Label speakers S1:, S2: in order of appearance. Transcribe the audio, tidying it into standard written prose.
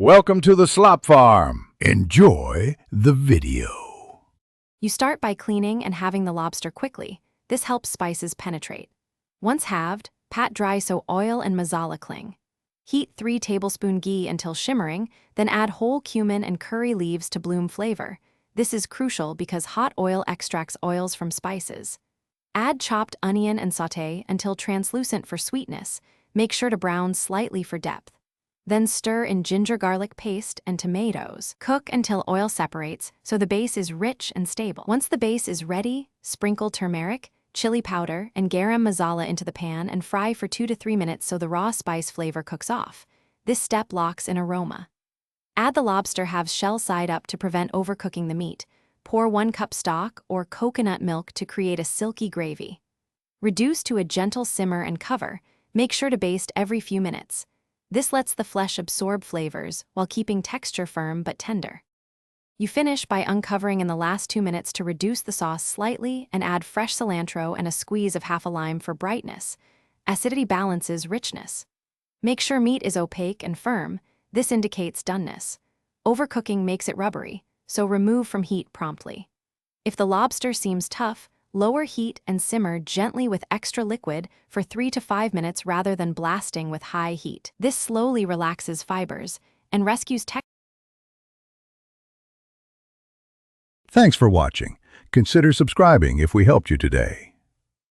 S1: Welcome to the Slop Farm. Enjoy the video.
S2: You start by cleaning and halving the lobster quickly. This helps spices penetrate. Once halved, pat dry so oil and masala cling. Heat 3 tablespoon ghee until shimmering, then add whole cumin and curry leaves to bloom flavor. This is crucial because hot oil extracts oils from spices. Add chopped onion and sauté until translucent for sweetness. Make sure to brown slightly for depth. Then stir in ginger garlic paste and tomatoes. Cook until oil separates so the base is rich and stable. Once the base is ready, sprinkle turmeric, chili powder, and garam masala into the pan and fry for 2 to 3 minutes so the raw spice flavor cooks off. This step locks in aroma. Add the lobster halves shell side up to prevent overcooking the meat. Pour 1 cup stock or coconut milk to create a silky gravy. Reduce to a gentle simmer and cover. Make sure to baste every few minutes. This lets the flesh absorb flavors while keeping texture firm but tender. You finish by uncovering in the last 2 minutes to reduce the sauce slightly and add fresh cilantro and a squeeze of half a lime for brightness. Acidity balances richness. Make sure meat is opaque and firm. This indicates doneness. Overcooking makes it rubbery, so remove from heat promptly. If the lobster seems tough, lower heat and simmer gently with extra liquid for 3 to 5 minutes rather than blasting with high heat. This slowly relaxes fibers and rescues texture.
S1: Thanks for watching. Consider subscribing if we helped you today.